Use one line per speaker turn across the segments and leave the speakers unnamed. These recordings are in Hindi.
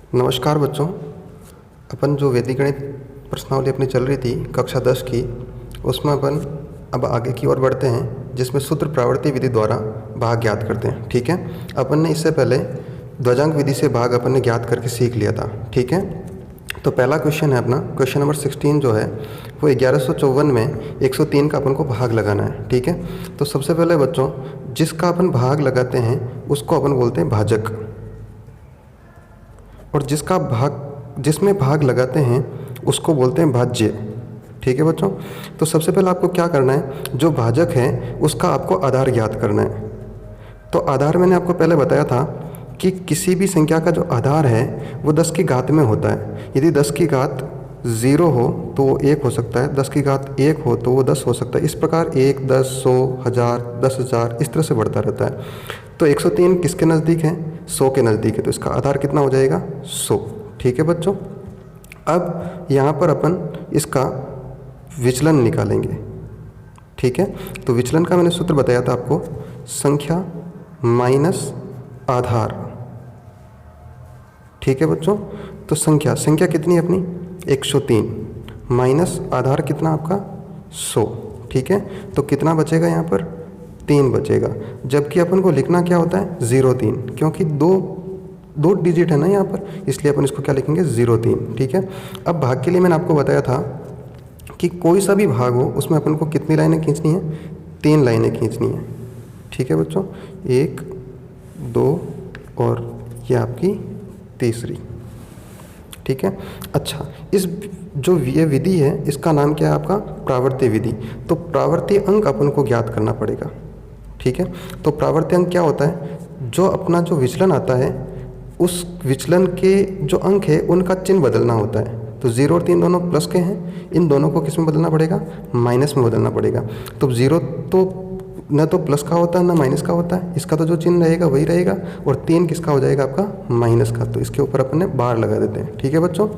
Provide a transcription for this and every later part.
नमस्कार बच्चों। अपन जो वैदिक गणित प्रश्नावली अपनी चल रही थी कक्षा 10 की, उसमें अपन अब आगे की ओर बढ़ते हैं, जिसमें सूत्र प्रावर्ती विधि द्वारा भाग ज्ञात करते हैं। ठीक है, अपन ने इससे पहले ध्वजांक विधि से भाग अपन ने ज्ञात करके सीख लिया था। ठीक है, तो पहला क्वेश्चन है अपना, क्वेश्चन नंबर 16 जो है वो 1154 में 103 का अपन को भाग लगाना है। ठीक है, तो सबसे पहले बच्चों जिसका अपन भाग लगाते हैं उसको अपन बोलते हैं भाजक, और जिसमें भाग लगाते हैं उसको बोलते हैं भाज्य। ठीक है बच्चों, तो सबसे पहले आपको क्या करना है, जो भाजक है उसका आपको आधार ज्ञात करना है। तो आधार मैंने आपको पहले बताया था कि किसी भी संख्या का जो आधार है वो 10 की घात में होता है। यदि 10 की घात 0 हो तो वो 1 हो सकता है, 10 की घात 1 हो तो वो 10 हो सकता है। इस प्रकार 1, 10, 100, 1000, 10,000 इस तरह से बढ़ता रहता है। तो 103 किसके नज़दीक है? 100 के नज़दीक है, तो इसका आधार कितना हो जाएगा? 100। ठीक है बच्चों, अब यहाँ पर अपन इसका विचलन निकालेंगे। ठीक है, तो विचलन का मैंने सूत्र बताया था आपको, संख्या माइनस आधार। ठीक है बच्चों, तो संख्या कितनी है अपनी? 103 माइनस आधार कितना आपका? 100। ठीक है, तो कितना बचेगा यहाँ पर? 3 बचेगा। जबकि अपन को लिखना क्या होता है? 03, क्योंकि दो डिजिट है ना यहाँ पर, इसलिए अपन इसको क्या लिखेंगे? 03। ठीक है, अब भाग के लिए मैंने आपको बताया था कि कोई सा भी भाग हो उसमें अपन को कितनी लाइनें खींचनी है? 3 लाइनें खींचनी है। ठीक है बच्चों, 1, 2 और ये आपकी तीसरी। ठीक है, अच्छा, इस जो ये विधि है इसका नाम क्या है आपका? प्रावर्ती विधि। तो प्रावर्ती अंक अपन को ज्ञात करना पड़ेगा। ठीक है, तो प्रावर्ती अंक क्या होता है? जो अपना जो विचलन आता है उस विचलन के जो अंक है उनका चिन्ह बदलना होता है। तो 0 और 3 दोनों प्लस के हैं, इन दोनों को किस में बदलना पड़ेगा? माइनस में बदलना पड़ेगा। तो 0 तो न तो प्लस का होता है ना माइनस का होता है, इसका तो जो चिन्ह रहेगा वही रहेगा। और 3 किसका हो जाएगा? आपका माइनस का। तो इसके ऊपर अपन ने बार लगा देते हैं। ठीक है बच्चों,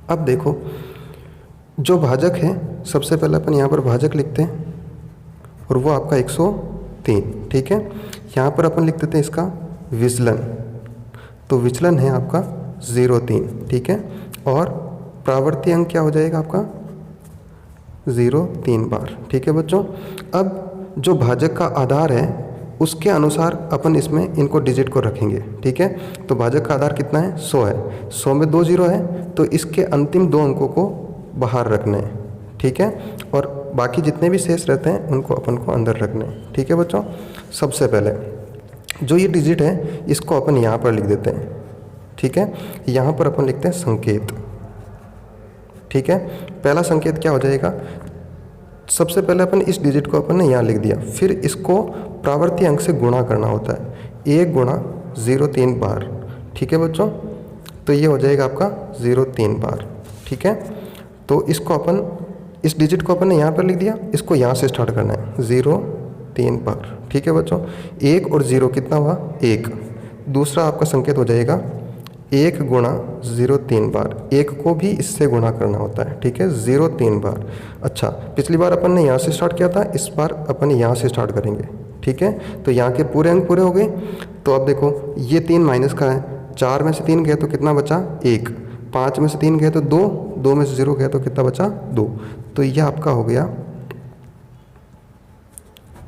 अब देखो जो भाजक है, सबसे पहले अपन यहाँ पर भाजक लिखते हैं और वो आपका 103। ठीक है, यहाँ पर अपन लिख देते हैं इसका विचलन। तो विचलन है आपका 03। ठीक है, और प्रावर्ती अंक क्या हो जाएगा आपका? 03 बार। ठीक है बच्चों, अब जो भाजक का आधार है उसके अनुसार अपन इसमें इनको डिजिट को रखेंगे। ठीक है, तो भाजक का आधार कितना है? 100 है। 100 में 2 0 है, तो इसके अंतिम 2 अंकों को बाहर रखने हैं। ठीक है, और बाकी जितने भी शेष रहते हैं उनको अपन को अंदर रखने हैं। ठीक है बच्चों, सबसे पहले जो ये डिजिट है इसको अपन यहाँ पर लिख देते हैं। ठीक है, यहाँ पर अपन लिखते हैं संकेत। ठीक है, पहला संकेत क्या हो जाएगा? सबसे पहले अपन इस डिजिट को अपन ने यहाँ लिख दिया, फिर इसको प्रावर्ती अंक से गुणा करना होता है। 1 गुणा 03 बार। ठीक है बच्चों, तो ये हो जाएगा आपका 03 बार। ठीक है, तो इसको अपन इस डिजिट को अपन ने यहाँ पर लिख दिया, इसको यहाँ से स्टार्ट करना है 03 बार। ठीक है बच्चों, 1 और 0 कितना हुआ? 1। दूसरा आपका संकेत हो जाएगा 1 गुणा 03 बार। 1 को भी इससे गुणा करना होता है। ठीक है, 03 बार। अच्छा, पिछली बार अपन ने यहाँ से स्टार्ट किया था, इस बार अपन यहाँ से स्टार्ट करेंगे। ठीक है, तो यहाँ के पूरे अंक पूरे हो गए। तो अब देखो ये 3 माइनस का है, 4 में से 3 गए तो कितना बचा? 1। 5 में से 3 गए तो 2, 2 में से 0 गए तो कितना बचा? 2। तो ये आपका हो गया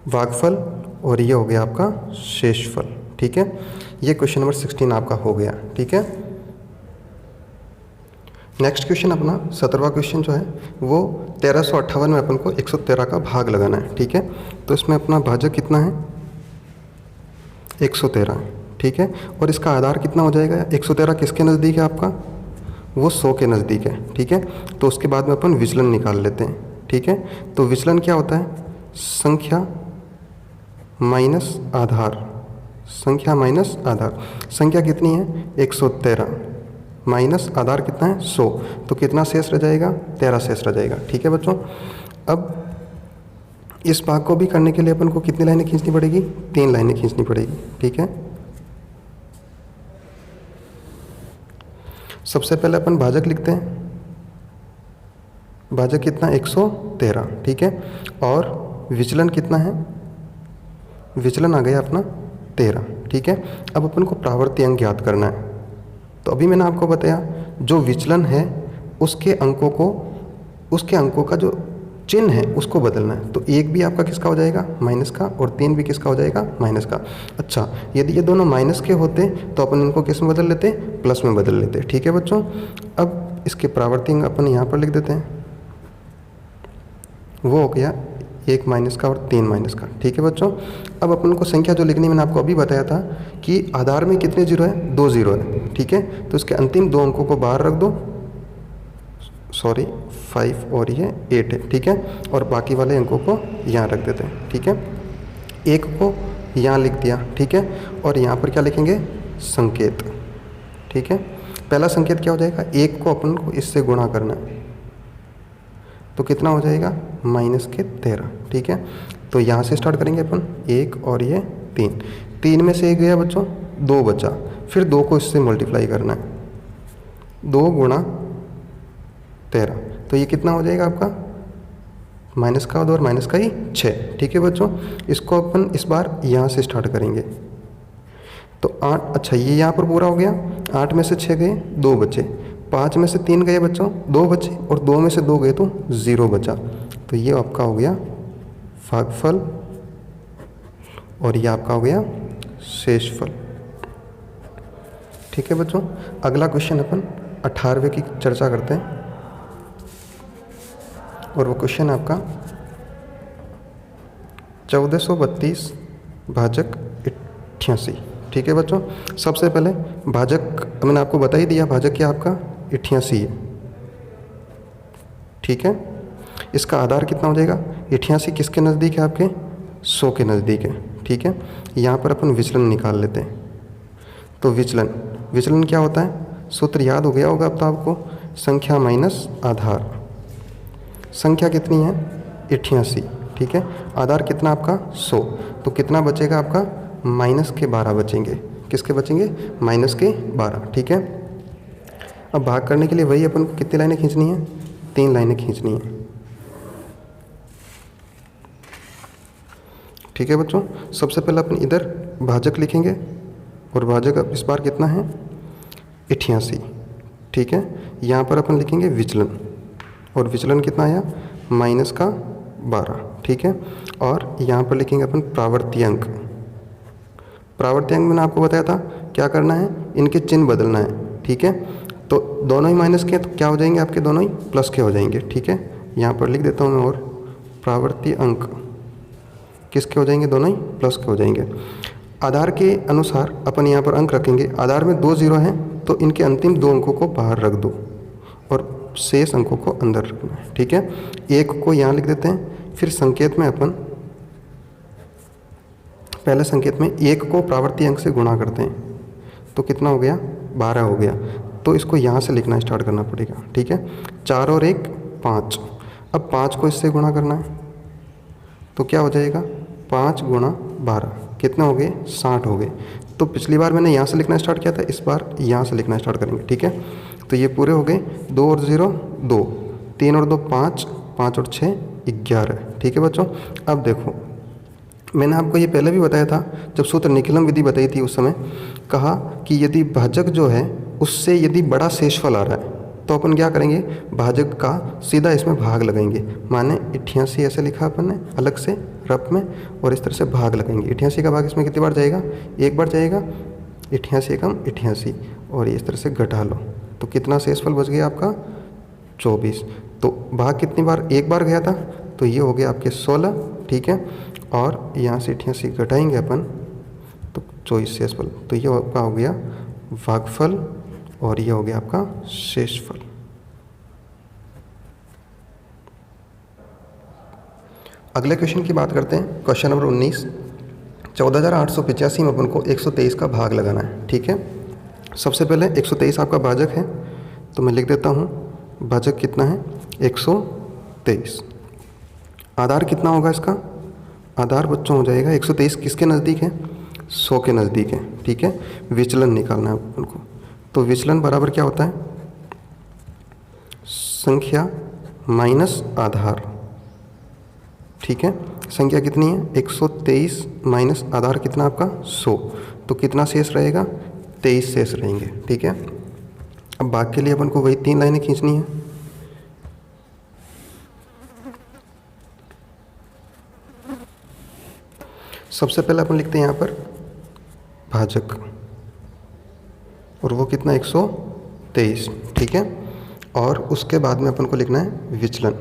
भागफल और ये हो गया आपका शेषफल। ठीक है, ये क्वेश्चन नंबर 16 आपका हो गया। ठीक है, नेक्स्ट क्वेश्चन अपना 17वां क्वेश्चन जो है वो 1358 में अपन को 113 का भाग लगाना है। ठीक है, तो इसमें अपना भाजक कितना है? 113। ठीक है, और इसका आधार कितना हो जाएगा? 113 किसके नज़दीक है आपका? वो 100 के नज़दीक है। ठीक है, तो उसके बाद में अपन विचलन निकाल लेते हैं। ठीक है, तो विचलन क्या होता है? संख्या माइनस आधार। संख्या माइनस आधार। संख्या कितनी है? 113 माइनस आधार कितना है? 100। तो कितना शेष रह जाएगा? 13 शेष रह जाएगा। ठीक है बच्चों, अब इस भाग को भी करने के लिए अपन को कितनी लाइनें खींचनी पड़ेगी? 3 लाइनें खींचनी पड़ेगी। ठीक है, सबसे पहले अपन भाजक लिखते हैं। भाजक कितना? 113। ठीक है, और विचलन कितना है? विचलन आ गया अपना 13। ठीक है, अब अपन को प्रावर्ती अंक ज्ञात करना है। तो अभी मैंने आपको बताया जो विचलन है उसके अंकों का जो चिन्ह है उसको बदलना है। तो 1 भी आपका किसका हो जाएगा, माइनस का, और 3 भी किसका हो जाएगा, माइनस का। अच्छा, यदि ये दोनों माइनस के होते तो अपन इनको किस में बदल लेते, प्लस में बदल लेते। ठीक है बच्चों, अब इसके प्रावर्ती अंक अपन यहाँ पर लिख देते हैं। वो हो गया 1 माइनस का और 3 माइनस का। ठीक है बच्चों, अब अपन को संख्या जो लिखनी मैंने आपको अभी बताया था कि आधार में कितने जीरो है, 2 जीरो है। ठीक है, तो इसके अंतिम 2 अंकों को बाहर रख दो, सॉरी 5 और ये 8 है। ठीक है, और बाकी वाले अंकों को यहाँ रख देते हैं। ठीक है, 1 को यहाँ लिख दिया। ठीक है, और यहाँ पर क्या लिखेंगे, संकेत। ठीक है, पहला संकेत क्या हो जाएगा, 1 को अपन को इससे गुणा करना है, तो कितना हो जाएगा, -13। ठीक है, तो यहाँ से स्टार्ट करेंगे अपन, 1 और ये 3, 3 में से 1 गया बच्चों, 2 बचा, फिर 2 को इससे मल्टीप्लाई करना है, 2 गुणा 13, तो ये कितना हो जाएगा आपका, माइनस का 2 और माइनस का ही 6। ठीक है बच्चों, इसको अपन इस बार यहाँ से स्टार्ट करेंगे, तो 8, अच्छा ये यहाँ पर पूरा हो गया, 8 में से 6 गए, 2 बचे, 5 में से 3 गए बच्चों, 2 बचे, और 2 में से 2 गए तो 0 बचा। तो ये आपका हो गया भागफल और ये आपका हो गया शेषफल। ठीक है बच्चों, अगला क्वेश्चन अपन 18वें की चर्चा करते हैं, और वो क्वेश्चन आपका 1432 भाजक 88। ठीक है बच्चों, सबसे पहले भाजक मैंने आपको बता ही दिया, भाजक क्या आपका 88 है। ठीक है, इसका आधार कितना हो जाएगा, 88 किसके नज़दीक है, आपके 100 के नज़दीक है। ठीक है, यहाँ पर अपन विचलन निकाल लेते हैं। तो विचलन क्या होता है, सूत्र याद हो गया होगा अब तो आपको, संख्या माइनस आधार। संख्या कितनी है, 88। ठीक है, आधार कितना आपका 100, तो कितना बचेगा आपका, -12 बचेंगे। किसके बचेंगे, -12। ठीक है, अब भाग करने के लिए वही अपन को कितनी लाइनें खींचनी है, 3 लाइनें खींचनी है। ठीक है बच्चों, सबसे पहले अपन इधर भाजक लिखेंगे, और भाजक अब इस बार कितना है, 88। ठीक है, यहाँ पर अपन लिखेंगे विचलन, और विचलन कितना आया, -12। ठीक है, और यहाँ पर लिखेंगे अपन प्रावर्ती अंक। प्रावर्ती अंक मैंने आपको बताया था क्या करना है, इनके चिन्ह बदलना है। ठीक है, तो दोनों ही माइनस के, तो क्या हो जाएंगे आपके, दोनों ही प्लस के हो जाएंगे। ठीक है, यहाँ पर लिख देता हूँ मैं, और प्रावर्ती अंक किसके हो जाएंगे, दोनों ही प्लस के हो जाएंगे। आधार के अनुसार अपन यहाँ पर अंक रखेंगे, आधार में 2 जीरो हैं, तो इनके अंतिम 2 अंकों को बाहर रख दो और शेष अंकों को अंदर रखना है। ठीक है, 1 को यहाँ लिख देते हैं, फिर संकेत में अपन पहले संकेत में 1 को प्रावर्ती अंक से गुणा करते हैं, तो कितना हो गया, 12 हो गया, तो इसको यहाँ से लिखना स्टार्ट करना पड़ेगा। ठीक है, 4 और 1 5, अब 5 को इससे गुणा करना है, तो क्या हो जाएगा, 5 गुणा 12, कितने हो गए, 60 हो गए। तो पिछली बार मैंने यहाँ से लिखना स्टार्ट किया था, इस बार यहाँ से लिखना स्टार्ट करेंगे। ठीक है, तो ये पूरे हो गए, 2 और 0 2, 3 और 2 5, 5 और 6 11। ठीक है बच्चों, अब देखो मैंने आपको ये पहले भी बताया था, जब सूत्र निकलन विधि बताई थी उस समय कहा कि यदि भाजक जो है उससे यदि बड़ा शेषफल आ रहा है तो अपन क्या करेंगे, भाजक का सीधा इसमें भाग लगाएंगे। माने 88 ऐसे लिखा अपन ने अलग से रफ में, और इस तरह से भाग लगाएंगे। 88 का भाग इसमें कितनी बार जाएगा, 1 बार जाएगा, 88 एकम 88, और इस तरह से घटा लो, तो कितना शेषफल बच गया आपका, 24। तो भाग कितनी बार, 1 बार गया था, तो ये हो गया आपके 16। ठीक है, और यहाँ से 88 घटाएंगे अपन, तो 24 शेषफल, तो ये आपका हो गया भागफल, और ये हो गया आपका शेषफल। अगले क्वेश्चन की बात करते हैं, क्वेश्चन नंबर 19। 14,885 में अपन को 123 का भाग लगाना है। ठीक है, सबसे पहले 123 आपका भाजक है, तो मैं लिख देता हूँ भाजक कितना है, 123। आधार कितना होगा इसका, आधार बच्चों हो जाएगा 123 किसके नज़दीक है, 100 के नज़दीक है। ठीक है, विचलन निकालना है अपन को, तो विचलन बराबर क्या होता है, संख्या माइनस आधार। ठीक है, संख्या कितनी है, 123 माइनस आधार कितना आपका 100, तो कितना शेष रहेगा, 23 शेष रहेंगे। ठीक है, अब भाग के लिए अपन को वही 3 लाइनें खींचनी है। सबसे पहले अपन लिखते हैं यहाँ पर भाजक, और वो कितना 123, ठीक है। और उसके बाद में अपन को लिखना है विचलन।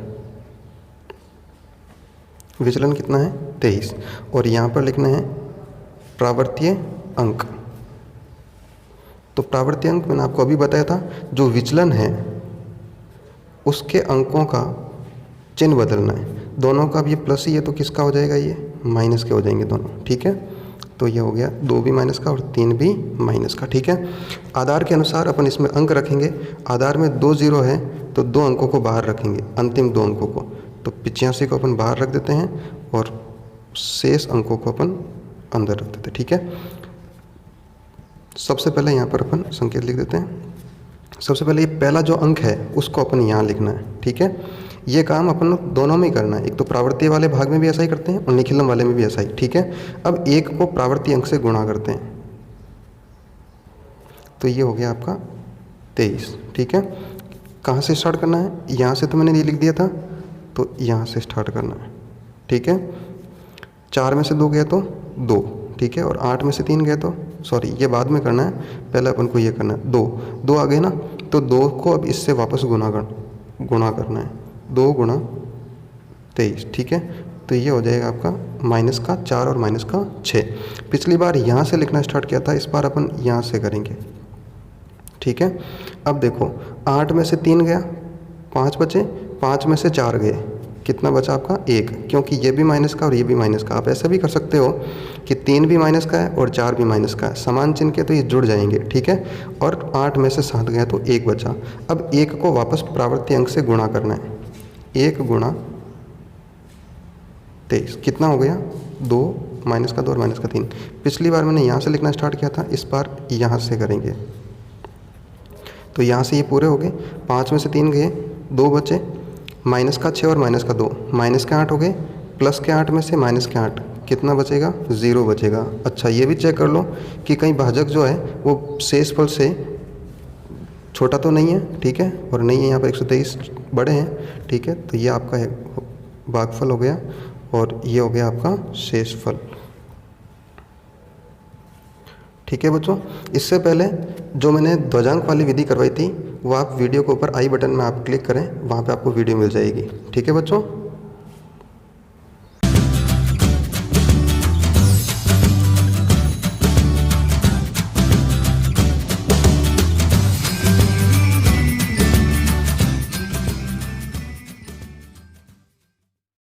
विचलन कितना है 23, और यहाँ पर लिखना है प्रावर्तीय अंक। तो प्रावर्तीय अंक मैंने आपको अभी बताया था, जो विचलन है उसके अंकों का चिन्ह बदलना है। दोनों का अब ये प्लस ही है तो किसका हो जाएगा, ये माइनस के हो जाएंगे दोनों, ठीक है। तो ये हो गया 2 भी माइनस का और 3 भी माइनस का, ठीक है। आधार के अनुसार अपन इसमें अंक रखेंगे। आधार में 2 0 है तो 2 अंकों को बाहर रखेंगे, अंतिम 2 अंकों को। तो 85 को अपन बाहर रख देते हैं और शेष अंकों को अपन अंदर रख देते हैं, ठीक है। सबसे पहले यहाँ पर अपन संकेत लिख देते हैं। सबसे पहले ये पहला जो अंक है उसको अपन यहाँ लिखना है, ठीक है। ये काम अपन दोनों में ही करना है, एक तो प्रावर्तीय वाले भाग में भी ऐसा ही करते हैं और निखिलम वाले में भी ऐसा ही, ठीक है। अब एक को प्रावर्तीय अंक से गुणा करते हैं, तो ये हो गया आपका 23, ठीक है। कहाँ से स्टार्ट करना है, यहाँ से तो मैंने ये लिख दिया था, तो यहाँ से स्टार्ट करना है, ठीक है। 4 में से 2 गया तो 2, ठीक है। और 8 में से 3 गया तो, सॉरी ये बाद में करना है, पहले अपन को ये करना है 2 आ गए ना, तो 2 को अब इससे वापस गुणा करना है, 2 गुणा 23, ठीक है। तो ये हो जाएगा आपका माइनस का 4 और माइनस का 6। पिछली बार यहाँ से लिखना स्टार्ट किया था, इस बार अपन यहाँ से करेंगे, ठीक है। अब देखो 8 में से 3 गया, 5 बचे, 5 में से 4 गए, कितना बचा आपका 1, क्योंकि ये भी माइनस का और ये भी माइनस का। आप ऐसा भी कर सकते हो कि 3 भी माइनस का है और 4 भी माइनस का है, समान चिन्ह के तो ये जुड़ जाएंगे, ठीक है। और 8 में से 7 गया तो 1 बचा। अब 1 को वापस प्रावर्तीय अंक से गुणा करना है, 1 गुणा 23 कितना हो गया 2, माइनस का 2 और माइनस का 3। पिछली बार मैंने यहाँ से लिखना स्टार्ट किया था, इस बार यहाँ से करेंगे। तो यहाँ से ये पूरे हो गए, 5 में से 3 गए, 2 बचे, माइनस का 6 और माइनस का 2, माइनस के 8 हो गए, प्लस के 8 में से माइनस के 8, कितना बचेगा 0 बचेगा। अच्छा ये भी चेक कर लो कि कहीं भाजक जो है वो शेषफल से छोटा तो नहीं है, ठीक है, और नहीं है यहाँ पर 123 बड़े हैं, ठीक है। तो ये आपका है भागफल हो गया और ये हो गया आपका शेषफल, ठीक है बच्चों। इससे पहले जो मैंने ध्वजांक वाली विधि करवाई थी वो आप वीडियो के ऊपर आई बटन में आप क्लिक करें, वहाँ पे आपको वीडियो मिल जाएगी, ठीक है बच्चों।